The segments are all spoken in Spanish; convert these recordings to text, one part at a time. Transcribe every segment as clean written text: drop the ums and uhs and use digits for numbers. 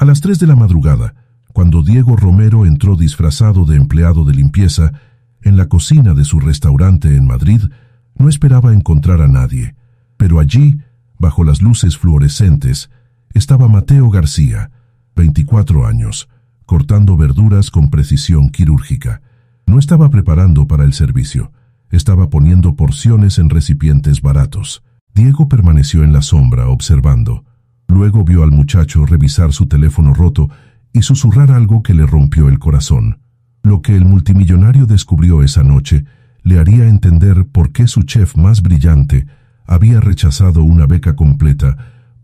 las 3 de la madrugada, cuando Diego Romero entró disfrazado de empleado de limpieza en la cocina de su restaurante en Madrid, no esperaba encontrar a nadie, pero allí, bajo las luces fluorescentes, estaba Mateo García, 24 años, cortando verduras con precisión quirúrgica. No estaba preparando para el servicio, estaba poniendo porciones en recipientes baratos. Diego permaneció en la sombra observando. Luego vio al muchacho revisar su teléfono roto y susurrar algo que le rompió el corazón. Lo que el multimillonario descubrió esa noche le haría entender por qué su chef más brillante había rechazado una beca completa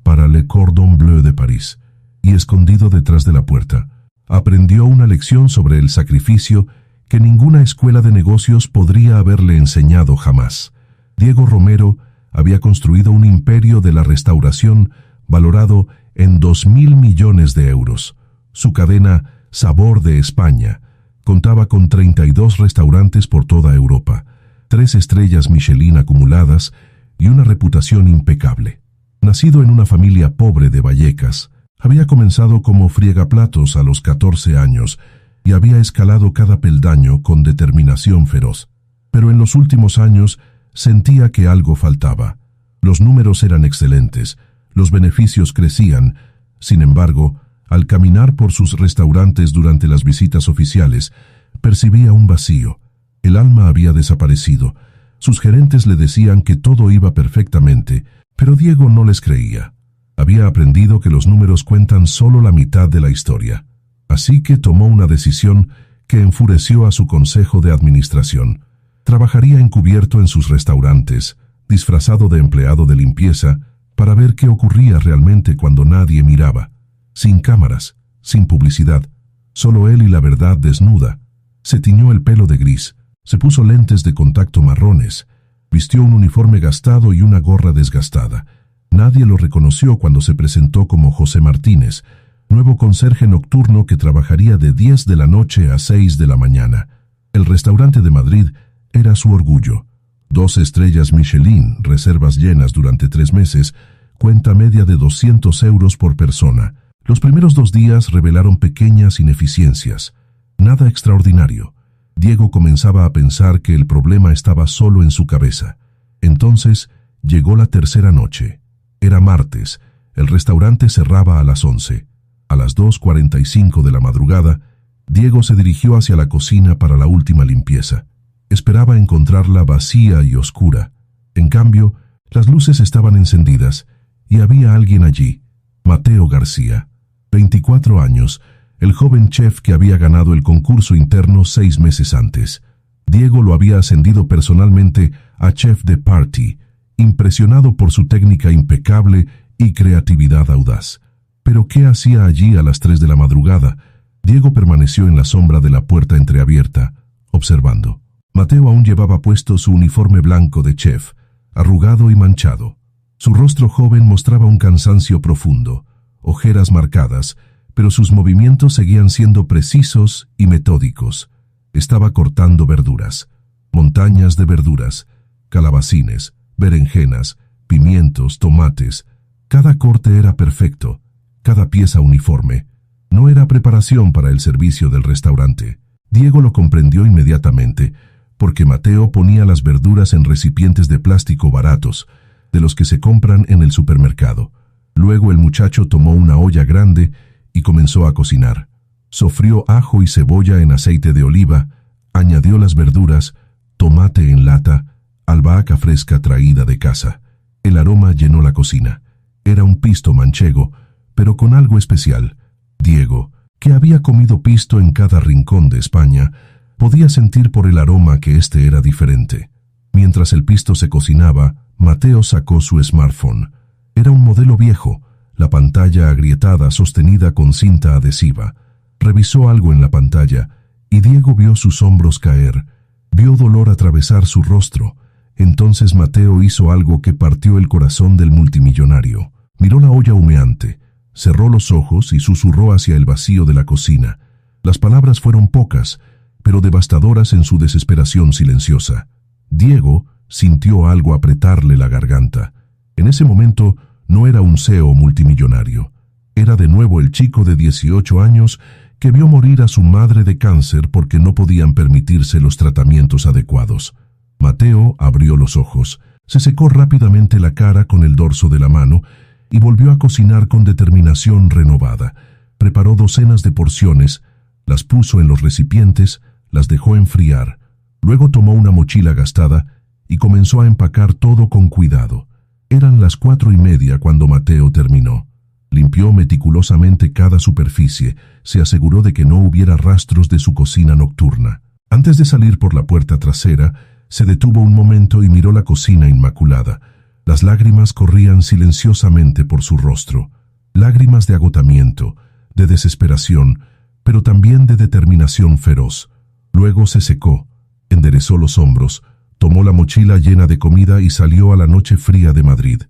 para Le Cordon Bleu de París, y escondido detrás de la puerta, aprendió una lección sobre el sacrificio que ninguna escuela de negocios podría haberle enseñado jamás. Diego Romero había construido un imperio de la restauración valorado en 2.000 millones de euros. Su cadena Sabor de España contaba con 32 restaurantes por toda Europa, 3 estrellas Michelin acumuladas y una reputación impecable. Nacido en una familia pobre de Vallecas, había comenzado como friegaplatos a los 14 años y había escalado cada peldaño con determinación feroz. Pero en los últimos años sentía que algo faltaba. Los números eran excelentes, los beneficios crecían. Sin embargo, al caminar por sus restaurantes durante las visitas oficiales, percibía un vacío. El alma había desaparecido. Sus gerentes le decían que todo iba perfectamente, pero Diego no les creía. Había aprendido que los números cuentan solo la mitad de la historia. Así que tomó una decisión que enfureció a su consejo de administración. Trabajaría encubierto en sus restaurantes, disfrazado de empleado de limpieza, para ver qué ocurría realmente cuando nadie miraba. Sin cámaras, sin publicidad, solo él y la verdad desnuda. Se tiñó el pelo de gris, se puso lentes de contacto marrones, vistió un uniforme gastado y una gorra desgastada. Nadie lo reconoció cuando se presentó como José Martínez, nuevo conserje nocturno que trabajaría de 10 de la noche a 6 de la mañana. El restaurante de Madrid era su orgullo. 2 estrellas Michelin, reservas llenas durante 3 meses, cuenta media de 200 euros por persona. Los primeros 2 días revelaron pequeñas ineficiencias. Nada extraordinario. Diego comenzaba a pensar que el problema estaba solo en su cabeza. Entonces llegó la tercera noche. Era martes. El restaurante cerraba a las 11. A las 2:45 de la madrugada, Diego se dirigió hacia la cocina para la última limpieza. Esperaba encontrarla vacía y oscura. En cambio, las luces estaban encendidas y había alguien allí, Mateo García, 24 años, el joven chef que había ganado el concurso interno 6 meses antes. Diego lo había ascendido personalmente a chef de party, impresionado por su técnica impecable y creatividad audaz. ¿Pero qué hacía allí a las 3 de la madrugada? Diego permaneció en la sombra de la puerta entreabierta, observando. Mateo aún llevaba puesto su uniforme blanco de chef, arrugado y manchado. Su rostro joven mostraba un cansancio profundo, ojeras marcadas, pero sus movimientos seguían siendo precisos y metódicos. Estaba cortando verduras, montañas de verduras, calabacines, berenjenas, pimientos, tomates. Cada corte era perfecto, cada pieza uniforme. No era preparación para el servicio del restaurante. Diego lo comprendió inmediatamente, porque Mateo ponía las verduras en recipientes de plástico baratos, de los que se compran en el supermercado. Luego el muchacho tomó una olla grande y comenzó a cocinar. Sofrió ajo y cebolla en aceite de oliva, añadió las verduras, tomate en lata, albahaca fresca traída de casa. El aroma llenó la cocina. Era un pisto manchego, pero con algo especial. Diego, que había comido pisto en cada rincón de España, podía sentir por el aroma que este era diferente. Mientras el pisto se cocinaba, Mateo sacó su smartphone. Era un modelo viejo, la pantalla agrietada sostenida con cinta adhesiva. Revisó algo en la pantalla y Diego vio sus hombros caer. Vio dolor atravesar su rostro. Entonces Mateo hizo algo que partió el corazón del multimillonario. Miró la olla humeante, cerró los ojos y susurró hacia el vacío de la cocina. Las palabras fueron pocas, pero devastadoras en su desesperación silenciosa. Diego sintió algo apretarle la garganta. En ese momento no era un CEO multimillonario. Era de nuevo el chico de 18 años que vio morir a su madre de cáncer porque no podían permitirse los tratamientos adecuados. Mateo abrió los ojos, se secó rápidamente la cara con el dorso de la mano y volvió a cocinar con determinación renovada. Preparó docenas de porciones, las puso en los recipientes, las dejó enfriar. Luego tomó una mochila gastada y comenzó a empacar todo con cuidado. Eran las 4:30 cuando Mateo terminó. Limpió meticulosamente cada superficie, se aseguró de que no hubiera rastros de su cocina nocturna. Antes de salir por la puerta trasera, se detuvo un momento y miró la cocina inmaculada. Las lágrimas corrían silenciosamente por su rostro. Lágrimas de agotamiento, de desesperación, pero también de determinación feroz. Luego se secó, enderezó los hombros, tomó la mochila llena de comida y salió a la noche fría de Madrid.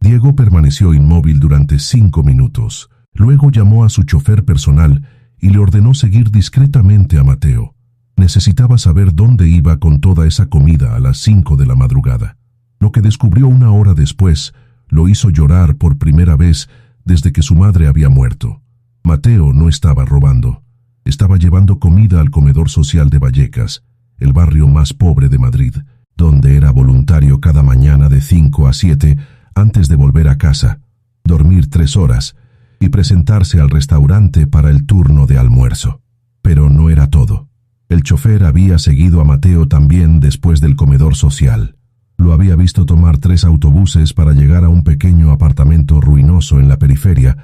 Diego permaneció inmóvil durante 5 minutos. Luego llamó a su chofer personal y le ordenó seguir discretamente a Mateo. Necesitaba saber dónde iba con toda esa comida a las 5 de la madrugada. Lo que descubrió una hora después lo hizo llorar por primera vez desde que su madre había muerto. Mateo no estaba robando. Estaba llevando comida al comedor social de Vallecas, el barrio más pobre de Madrid, donde era voluntario cada mañana de 5 a 7 antes de volver a casa, dormir 3 horas y presentarse al restaurante para el turno de almuerzo. Pero no era todo. El chofer había seguido a Mateo también después del comedor social. Lo había visto tomar 3 autobuses para llegar a un pequeño apartamento ruinoso en la periferia,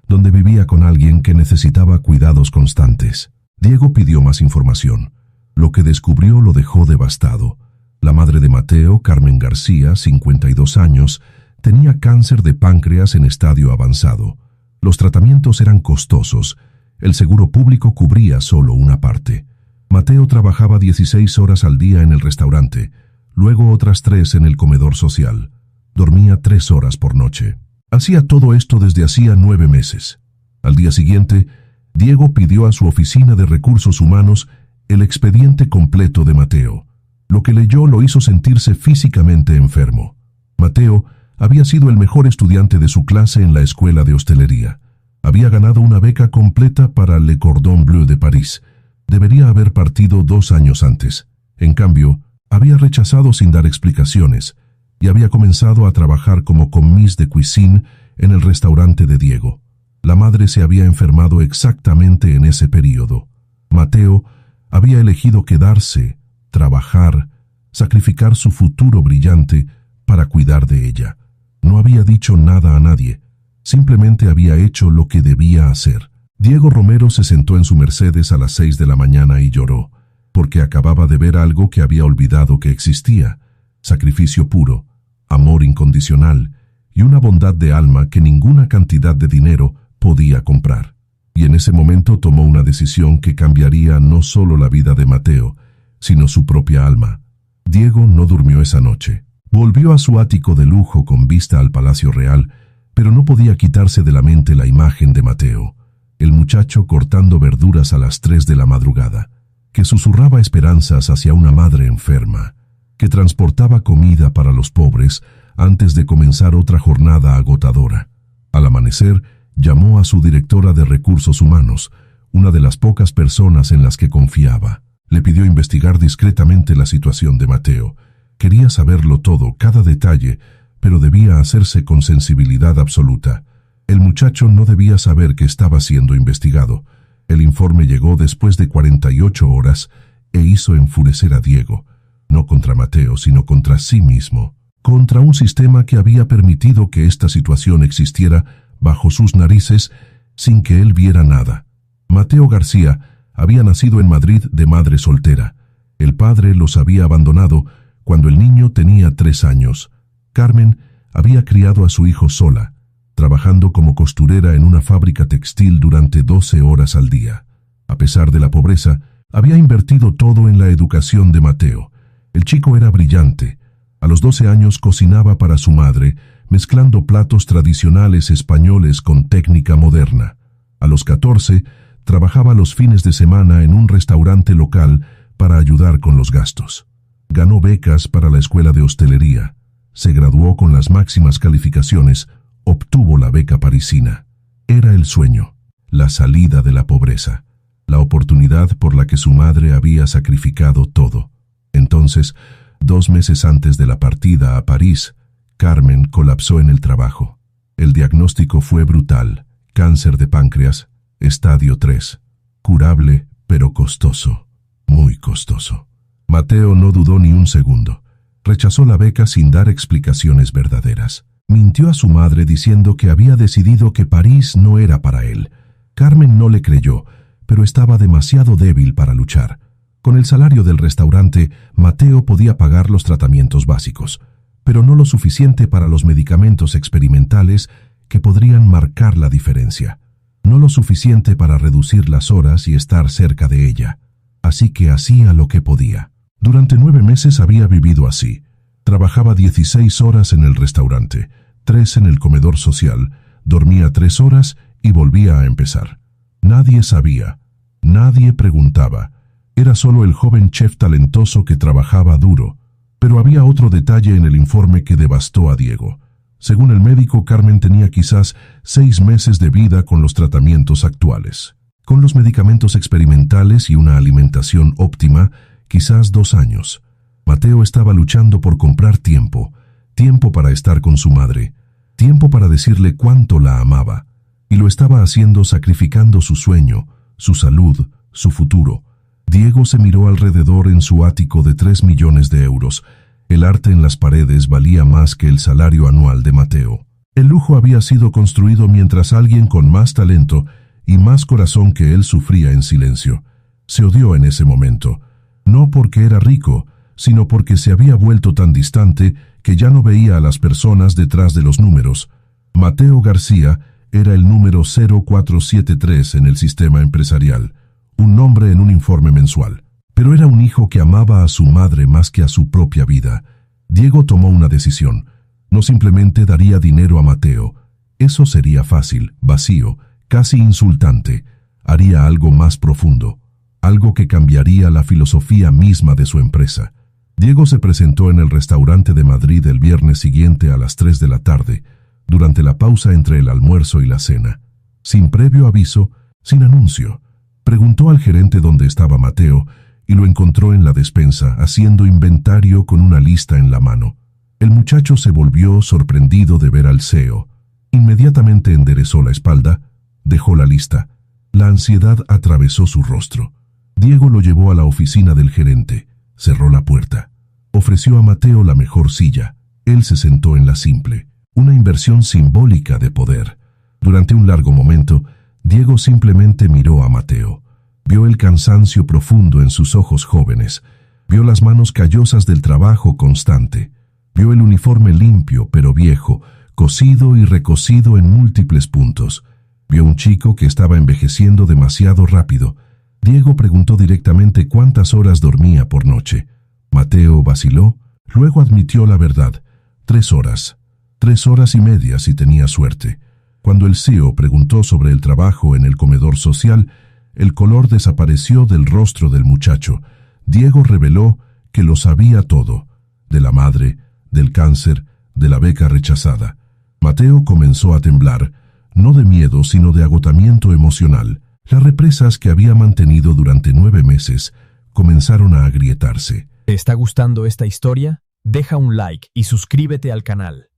donde vivía con alguien que necesitaba cuidados constantes. Diego pidió más información. Lo que descubrió lo dejó devastado. La madre de Mateo, Carmen García, 52 años, tenía cáncer de páncreas en estadio avanzado. Los tratamientos eran costosos. El seguro público cubría solo una parte. Mateo trabajaba 16 horas al día en el restaurante, luego otras 3 en el comedor social. Dormía 3 horas por noche. Hacía todo esto desde hacía 9 meses. Al día siguiente, Diego pidió a su oficina de recursos humanos el expediente completo de Mateo. Lo que leyó lo hizo sentirse físicamente enfermo. Mateo había sido el mejor estudiante de su clase en la escuela de hostelería. Había ganado una beca completa para Le Cordon Bleu de París. Debería haber partido 2 años antes. En cambio, había rechazado sin dar explicaciones y había comenzado a trabajar como commis de cuisine en el restaurante de Diego. La madre se había enfermado exactamente en ese período. Mateo había elegido quedarse, trabajar, sacrificar su futuro brillante para cuidar de ella. No había dicho nada a nadie, simplemente había hecho lo que debía hacer. Diego Romero se sentó en su Mercedes a las 6 de la mañana y lloró, porque acababa de ver algo que había olvidado que existía: sacrificio puro, amor incondicional y una bondad de alma que ninguna cantidad de dinero podía comprar. Y en ese momento tomó una decisión que cambiaría no solo la vida de Mateo, sino su propia alma. Diego no durmió esa noche. Volvió a su ático de lujo con vista al Palacio Real, pero no podía quitarse de la mente la imagen de Mateo, el muchacho cortando verduras a las 3 de la madrugada, que susurraba esperanzas hacia una madre enferma, que transportaba comida para los pobres antes de comenzar otra jornada agotadora. Al amanecer, llamó a su directora de recursos humanos, una de las pocas personas en las que confiaba. Le pidió investigar discretamente la situación de Mateo. Quería saberlo todo, cada detalle, pero debía hacerse con sensibilidad absoluta. El muchacho no debía saber que estaba siendo investigado. El informe llegó después de 48 horas e hizo enfurecer a Diego, no contra Mateo, sino contra sí mismo, contra un sistema que había permitido que esta situación existiera bajo sus narices sin que él viera nada. Mateo García había nacido en Madrid de madre soltera. El padre los había abandonado cuando el niño tenía 3 años. Carmen había criado a su hijo sola, trabajando como costurera en una fábrica textil durante 12 horas al día. A pesar de la pobreza, había invertido todo en la educación de Mateo. El chico era brillante. A los 12 años cocinaba para su madre, mezclando platos tradicionales españoles con técnica moderna. A los 14, trabajaba los fines de semana en un restaurante local para ayudar con los gastos. Ganó becas para la escuela de hostelería. Se graduó con las máximas calificaciones, obtuvo la beca parisina. Era el sueño, la salida de la pobreza, la oportunidad por la que su madre había sacrificado todo. Entonces, 2 meses antes de la partida a París, Carmen colapsó en el trabajo. El diagnóstico fue brutal: cáncer de páncreas, estadio 3, curable pero costoso, muy costoso. Mateo no dudó ni un segundo. Rechazó la beca sin dar explicaciones verdaderas. Mintió a su madre diciendo que había decidido que París no era para él. Carmen no le creyó, pero estaba demasiado débil para luchar. Con el salario del restaurante, Mateo podía pagar los tratamientos básicos, pero no lo suficiente para los medicamentos experimentales que podrían marcar la diferencia. No lo suficiente para reducir las horas y estar cerca de ella. Así que hacía lo que podía. Durante 9 meses había vivido así. Trabajaba 16 horas en el restaurante, 3 en el comedor social, dormía 3 horas y volvía a empezar. Nadie sabía, nadie preguntaba. Era solo el joven chef talentoso que trabajaba duro. Pero había otro detalle en el informe que devastó a Diego. Según el médico, Carmen tenía quizás 6 meses de vida con los tratamientos actuales. Con los medicamentos experimentales y una alimentación óptima, quizás 2 años. Mateo estaba luchando por comprar tiempo, tiempo para estar con su madre, tiempo para decirle cuánto la amaba, y lo estaba haciendo sacrificando su sueño, su salud, su futuro. Diego se miró alrededor en su ático de 3 millones de euros. El arte en las paredes valía más que el salario anual de Mateo. El lujo había sido construido mientras alguien con más talento y más corazón que él sufría en silencio. Se odió en ese momento. No porque era rico, sino porque se había vuelto tan distante que ya no veía a las personas detrás de los números. Mateo García era el número 0473 en el sistema empresarial, un nombre en un informe mensual. Pero era un hijo que amaba a su madre más que a su propia vida. Diego tomó una decisión. No simplemente daría dinero a Mateo. Eso sería fácil, vacío, casi insultante. Haría algo más profundo. Algo que cambiaría la filosofía misma de su empresa. Diego se presentó en el restaurante de Madrid el viernes siguiente a las 3 de la tarde, durante la pausa entre el almuerzo y la cena. Sin previo aviso, sin anuncio. Preguntó al gerente dónde estaba Mateo y lo encontró en la despensa, haciendo inventario con una lista en la mano. El muchacho se volvió sorprendido de ver al CEO. Inmediatamente enderezó la espalda, dejó la lista. La ansiedad atravesó su rostro. Diego lo llevó a la oficina del gerente, cerró la puerta. Ofreció a Mateo la mejor silla. Él se sentó en la simple, una inversión simbólica de poder. Durante un largo momento, Diego simplemente miró a Mateo. Vio el cansancio profundo en sus ojos jóvenes. Vio las manos callosas del trabajo constante. Vio el uniforme limpio pero viejo, cosido y recosido en múltiples puntos. Vio un chico que estaba envejeciendo demasiado rápido. Diego preguntó directamente cuántas horas dormía por noche. Mateo vaciló, luego admitió la verdad. 3 horas. 3 horas y media si tenía suerte. Cuando el CEO preguntó sobre el trabajo en el comedor social, el color desapareció del rostro del muchacho. Diego reveló que lo sabía todo, de la madre, del cáncer, de la beca rechazada. Mateo comenzó a temblar, no de miedo sino de agotamiento emocional. Las represas que había mantenido durante 9 meses comenzaron a agrietarse. ¿Te está gustando esta historia? Deja un like y suscríbete al canal.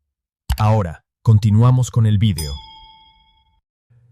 Ahora, continuamos con el vídeo.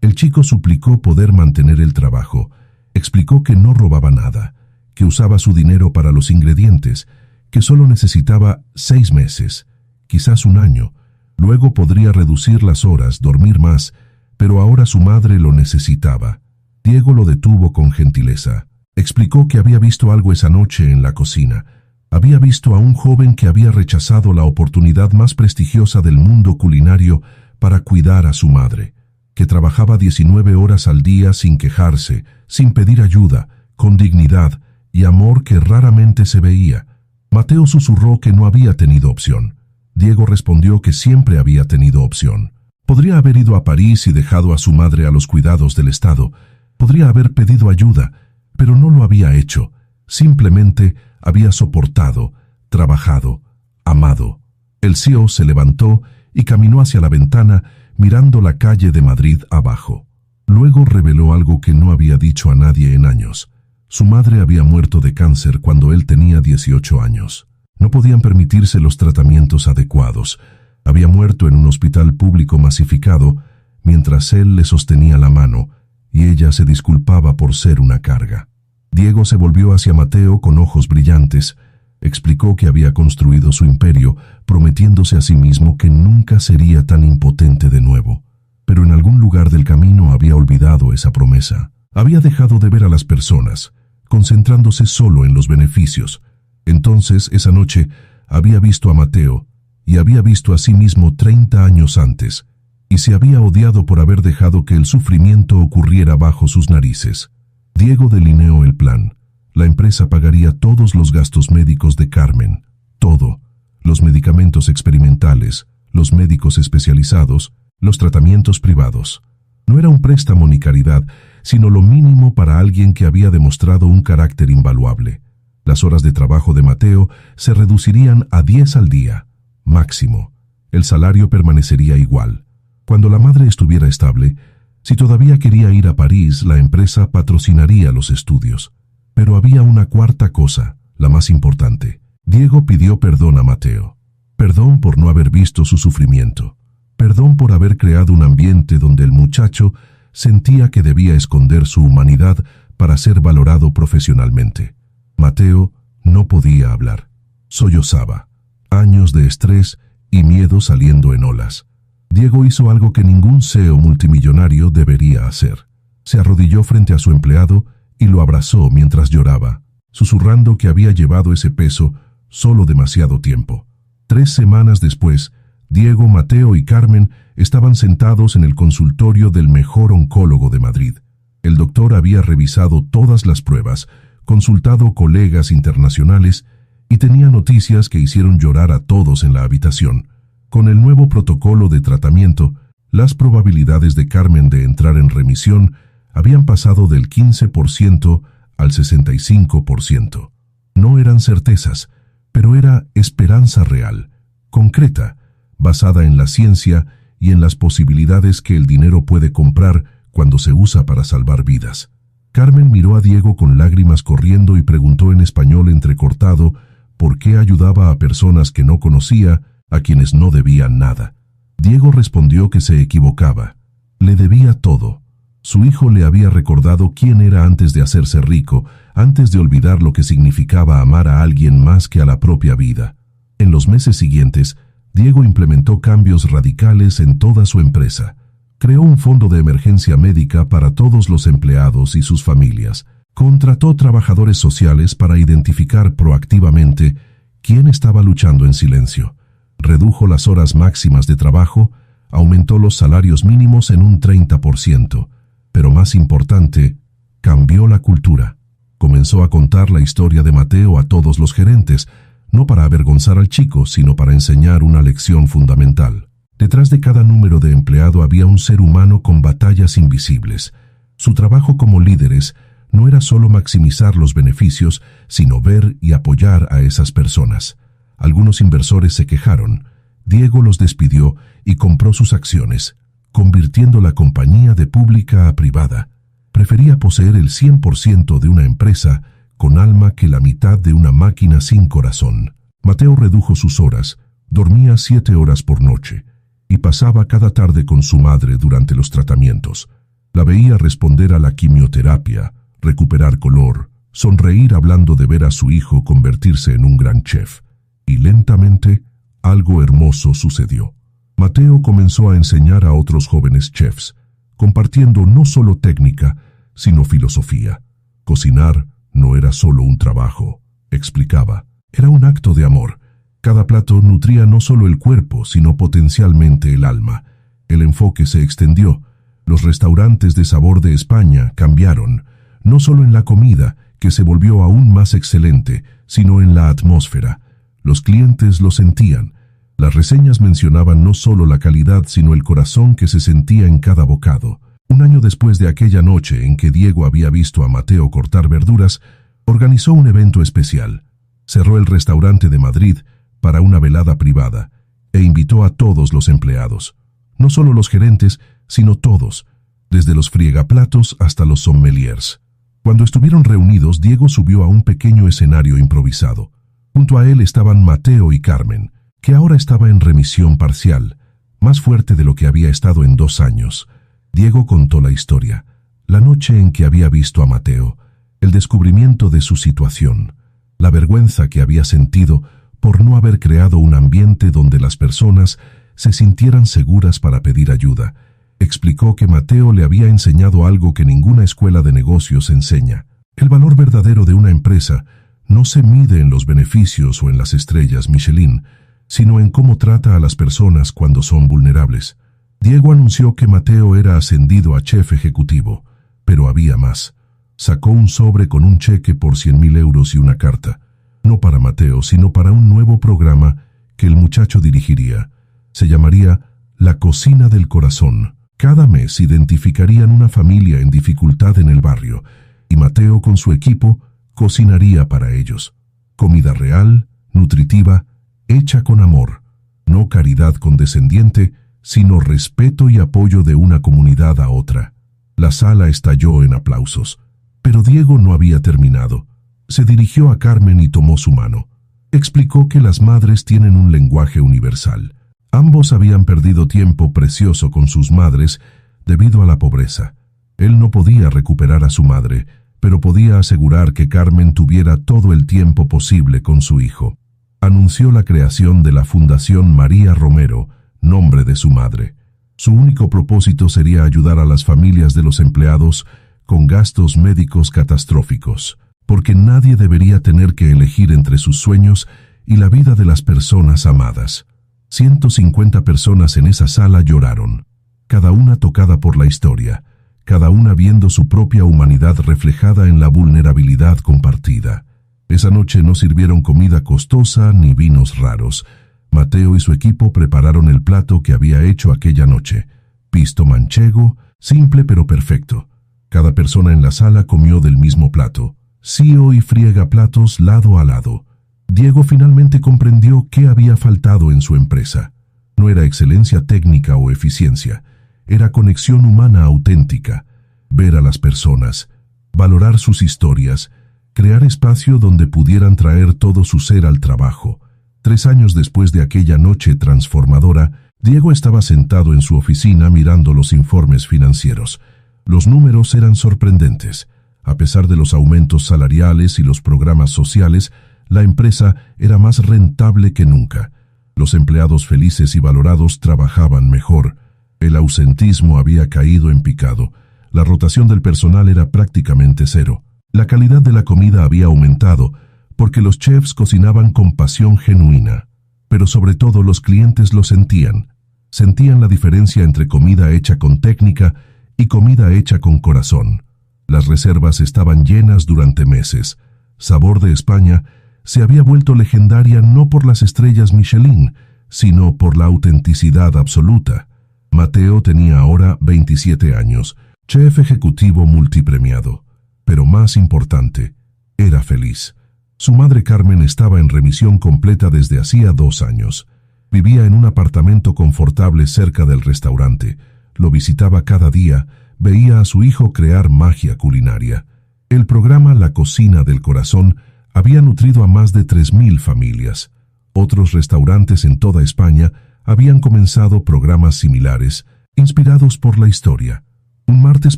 El chico suplicó poder mantener el trabajo. Explicó que no robaba nada, que usaba su dinero para los ingredientes, que solo necesitaba 6 meses, quizás 1 año. Luego podría reducir las horas, dormir más, pero ahora su madre lo necesitaba. Diego lo detuvo con gentileza. Explicó que había visto algo esa noche en la cocina. Había visto a un joven que había rechazado la oportunidad más prestigiosa del mundo culinario para cuidar a su madre, que trabajaba 19 horas al día sin quejarse, sin pedir ayuda, con dignidad y amor que raramente se veía. Mateo susurró que no había tenido opción. Diego respondió que siempre había tenido opción. Podría haber ido a París y dejado a su madre a los cuidados del Estado. Podría haber pedido ayuda, pero no lo había hecho. Simplemente había soportado, trabajado, amado. El CEO se levantó y caminó hacia la ventana mirando la calle de Madrid abajo. Luego reveló algo que no había dicho a nadie en años. Su madre había muerto de cáncer cuando él tenía 18 años. No podían permitirse los tratamientos adecuados. Había muerto en un hospital público masificado mientras él le sostenía la mano y ella se disculpaba por ser una carga. Diego se volvió hacia Mateo con ojos brillantes. Explicó que había construido su imperio, prometiéndose a sí mismo que nunca sería tan impotente de nuevo. Pero en algún lugar del camino había olvidado esa promesa. Había dejado de ver a las personas, concentrándose solo en los beneficios. Entonces, esa noche, había visto a Mateo, y había visto a sí mismo 30 años antes, y se había odiado por haber dejado que el sufrimiento ocurriera bajo sus narices. Diego delineó el plan. La empresa pagaría todos los gastos médicos de Carmen, todo, los medicamentos experimentales, los médicos especializados, los tratamientos privados. No era un préstamo ni caridad, sino lo mínimo para alguien que había demostrado un carácter invaluable. Las horas de trabajo de Mateo se reducirían a 10 al día, máximo. El salario permanecería igual. Cuando la madre estuviera estable, si todavía quería ir a París, la empresa patrocinaría los estudios. Pero había una cuarta cosa, la más importante. Diego pidió perdón a Mateo. Perdón por no haber visto su sufrimiento. Perdón por haber creado un ambiente donde el muchacho sentía que debía esconder su humanidad para ser valorado profesionalmente. Mateo no podía hablar. Sollozaba. Años de estrés y miedo saliendo en olas. Diego hizo algo que ningún CEO multimillonario debería hacer. Se arrodilló frente a su empleado y lo abrazó mientras lloraba, susurrando que había llevado ese peso solo demasiado tiempo. 3 semanas después, Diego, Mateo y Carmen estaban sentados en el consultorio del mejor oncólogo de Madrid. El doctor había revisado todas las pruebas, consultado colegas internacionales y tenía noticias que hicieron llorar a todos en la habitación. Con el nuevo protocolo de tratamiento, las probabilidades de Carmen de entrar en remisión habían pasado del 15% al 65%. No eran certezas, pero era esperanza real, concreta, basada en la ciencia y en las posibilidades que el dinero puede comprar cuando se usa para salvar vidas. Carmen miró a Diego con lágrimas corriendo y preguntó en español entrecortado por qué ayudaba a personas que no conocía, a quienes no debían nada. Diego respondió que se equivocaba. Le debía todo. Su hijo le había recordado quién era antes de hacerse rico, antes de olvidar lo que significaba amar a alguien más que a la propia vida. En los meses siguientes, Diego implementó cambios radicales en toda su empresa. Creó un fondo de emergencia médica para todos los empleados y sus familias. Contrató trabajadores sociales para identificar proactivamente quién estaba luchando en silencio. Redujo las horas máximas de trabajo, aumentó los salarios mínimos en un 30%. Pero más importante, cambió la cultura. Comenzó a contar la historia de Mateo a todos los gerentes, no para avergonzar al chico, sino para enseñar una lección fundamental. Detrás de cada número de empleado había un ser humano con batallas invisibles. Su trabajo como líderes no era solo maximizar los beneficios, sino ver y apoyar a esas personas. Algunos inversores se quejaron. Diego los despidió y compró sus acciones, convirtiendo la compañía de pública a privada. Prefería poseer el 100% de una empresa con alma que la mitad de una máquina sin corazón. Mateo redujo sus horas, dormía 7 horas por noche, y pasaba cada tarde con su madre durante los tratamientos. La veía responder a la quimioterapia, recuperar color, sonreír hablando de ver a su hijo convertirse en un gran chef. Y lentamente, algo hermoso sucedió. Mateo comenzó a enseñar a otros jóvenes chefs, compartiendo no solo técnica, sino filosofía. Cocinar no era solo un trabajo, explicaba, era un acto de amor. Cada plato nutría no solo el cuerpo, sino potencialmente el alma. El enfoque se extendió. Los restaurantes de sabor de España cambiaron, no solo en la comida, que se volvió aún más excelente, sino en la atmósfera. Los clientes lo sentían. Las reseñas mencionaban no solo la calidad, sino el corazón que se sentía en cada bocado. Un año después de aquella noche en que Diego había visto a Mateo cortar verduras, organizó un evento especial. Cerró el restaurante de Madrid para una velada privada e invitó a todos los empleados. No solo los gerentes, sino todos, desde los friegaplatos hasta los sommeliers. Cuando estuvieron reunidos, Diego subió a un pequeño escenario improvisado. Junto a él estaban Mateo y Carmen, que ahora estaba en remisión parcial, más fuerte de lo que había estado en 2 años. Diego contó la historia, la noche en que había visto a Mateo, el descubrimiento de su situación, la vergüenza que había sentido por no haber creado un ambiente donde las personas se sintieran seguras para pedir ayuda. Explicó que Mateo le había enseñado algo que ninguna escuela de negocios enseña. El valor verdadero de una empresa no se mide en los beneficios o en las estrellas Michelin, sino en cómo trata a las personas cuando son vulnerables. Diego anunció que Mateo era ascendido a chef ejecutivo, pero había más. Sacó un sobre con un cheque por 100.000 euros y una carta, no para Mateo, sino para un nuevo programa que el muchacho dirigiría. Se llamaría La Cocina del Corazón. Cada mes identificarían una familia en dificultad en el barrio, y Mateo con su equipo cocinaría para ellos. Comida real, nutritiva, hecha con amor. No caridad condescendiente, sino respeto y apoyo de una comunidad a otra. La sala estalló en aplausos. Pero Diego no había terminado. Se dirigió a Carmen y tomó su mano. Explicó que las madres tienen un lenguaje universal. Ambos habían perdido tiempo precioso con sus madres debido a la pobreza. Él no podía recuperar a su madre, pero podía asegurar que Carmen tuviera todo el tiempo posible con su hijo. Anunció la creación de la Fundación María Romero, nombre de su madre. Su único propósito sería ayudar a las familias de los empleados con gastos médicos catastróficos, porque nadie debería tener que elegir entre sus sueños y la vida de las personas amadas. 150 personas en esa sala lloraron, cada una tocada por la historia, cada una viendo su propia humanidad reflejada en la vulnerabilidad compartida. Esa noche no sirvieron comida costosa ni vinos raros. Mateo y su equipo prepararon el plato que había hecho aquella noche. Pisto manchego, simple pero perfecto. Cada persona en la sala comió del mismo plato. Sío y friegaplatos lado a lado. Diego finalmente comprendió qué había faltado en su empresa. No era excelencia técnica o eficiencia, era conexión humana auténtica, ver a las personas, valorar sus historias, crear espacio donde pudieran traer todo su ser al trabajo. 3 años después de aquella noche transformadora, Diego estaba sentado en su oficina mirando los informes financieros. Los números eran sorprendentes. A pesar de los aumentos salariales y los programas sociales, la empresa era más rentable que nunca. Los empleados felices y valorados trabajaban mejor. El ausentismo había caído en picado. La rotación del personal era prácticamente cero. La calidad de la comida había aumentado, porque los chefs cocinaban con pasión genuina. Pero sobre todo los clientes lo sentían. Sentían la diferencia entre comida hecha con técnica y comida hecha con corazón. Las reservas estaban llenas durante meses. Sabor de España se había vuelto legendaria no por las estrellas Michelin, sino por la autenticidad absoluta. Mateo tenía ahora 27 años, chef ejecutivo multipremiado. Pero más importante, era feliz. Su madre Carmen estaba en remisión completa desde hacía 2 años. Vivía en un apartamento confortable cerca del restaurante. Lo visitaba cada día, veía a su hijo crear magia culinaria. El programa La Cocina del Corazón había nutrido a más de 3.000 familias. Otros restaurantes en toda España habían comenzado programas similares, inspirados por la historia. Un martes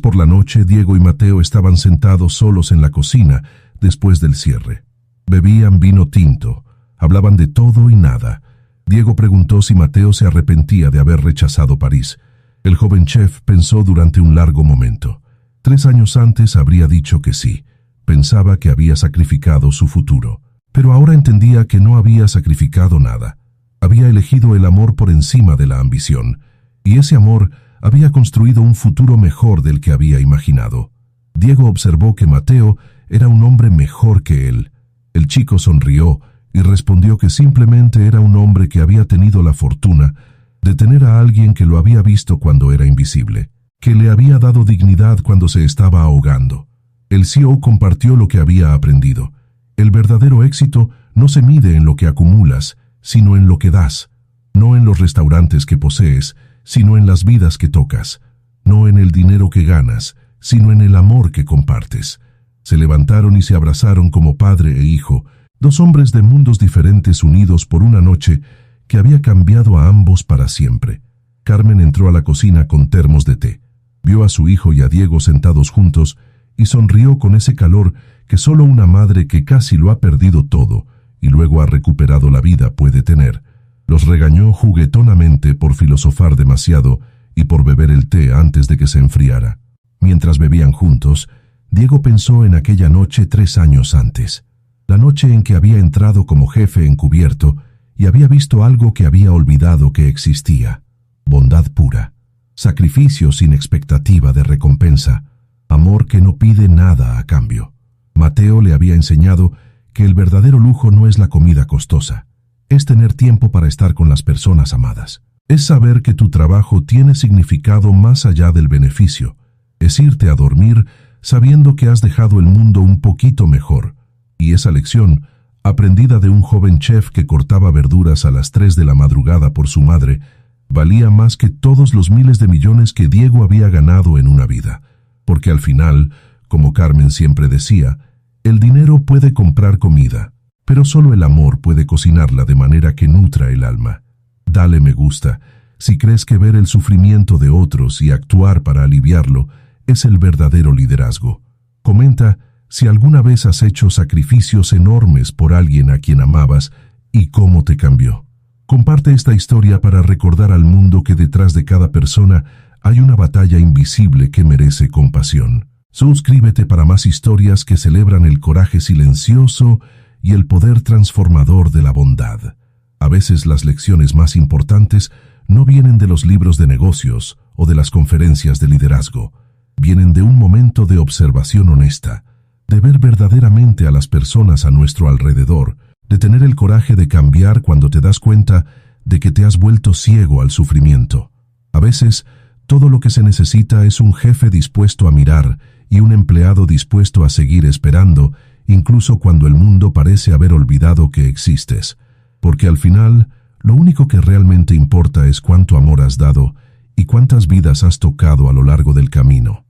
por la noche, Diego y Mateo estaban sentados solos en la cocina después del cierre. Bebían vino tinto, hablaban de todo y nada. Diego preguntó si Mateo se arrepentía de haber rechazado París. El joven chef pensó durante un largo momento. 3 años antes habría dicho que sí. Pensaba que había sacrificado su futuro, pero ahora entendía que no había sacrificado nada. Había elegido el amor por encima de la ambición, y ese amor había construido un futuro mejor del que había imaginado. Diego observó que Mateo era un hombre mejor que él. El chico sonrió y respondió que simplemente era un hombre que había tenido la fortuna de tener a alguien que lo había visto cuando era invisible, que le había dado dignidad cuando se estaba ahogando. El CEO compartió lo que había aprendido. El verdadero éxito no se mide en lo que acumulas, sino en lo que das, no en los restaurantes que posees, sino en las vidas que tocas, no en el dinero que ganas, sino en el amor que compartes. Se levantaron y se abrazaron como padre e hijo, dos hombres de mundos diferentes unidos por una noche que había cambiado a ambos para siempre. Carmen entró a la cocina con termos de té. Vio a su hijo y a Diego sentados juntos y sonrió con ese calor que solo una madre que casi lo ha perdido todo y luego ha recuperado la vida puede tener. Los regañó juguetonamente por filosofar demasiado y por beber el té antes de que se enfriara. Mientras bebían juntos, Diego pensó en aquella noche 3 años antes, la noche en que había entrado como jefe encubierto y había visto algo que había olvidado que existía: bondad pura, sacrificio sin expectativa de recompensa, amor que no pide nada a cambio. Mateo le había enseñado que el verdadero lujo no es la comida costosa, es tener tiempo para estar con las personas amadas. Es saber que tu trabajo tiene significado más allá del beneficio. Es irte a dormir sabiendo que has dejado el mundo un poquito mejor. Y esa lección, aprendida de un joven chef que cortaba verduras a las 3 de la madrugada por su madre, valía más que todos los miles de millones que Diego había ganado en una vida. Porque al final, como Carmen siempre decía, el dinero puede comprar comida, pero solo el amor puede cocinarla de manera que nutra el alma. Dale me gusta si crees que ver el sufrimiento de otros y actuar para aliviarlo es el verdadero liderazgo. Comenta si alguna vez has hecho sacrificios enormes por alguien a quien amabas y cómo te cambió. Comparte esta historia para recordar al mundo que detrás de cada persona hay una batalla invisible que merece compasión. Suscríbete para más historias que celebran el coraje silencioso y el poder transformador de la bondad. A veces las lecciones más importantes no vienen de los libros de negocios o de las conferencias de liderazgo. Vienen de un momento de observación honesta, de ver verdaderamente a las personas a nuestro alrededor, de tener el coraje de cambiar cuando te das cuenta de que te has vuelto ciego al sufrimiento. A veces, todo lo que se necesita es un jefe dispuesto a mirar y un empleado dispuesto a seguir esperando, incluso cuando el mundo parece haber olvidado que existes. Porque al final, lo único que realmente importa es cuánto amor has dado y cuántas vidas has tocado a lo largo del camino.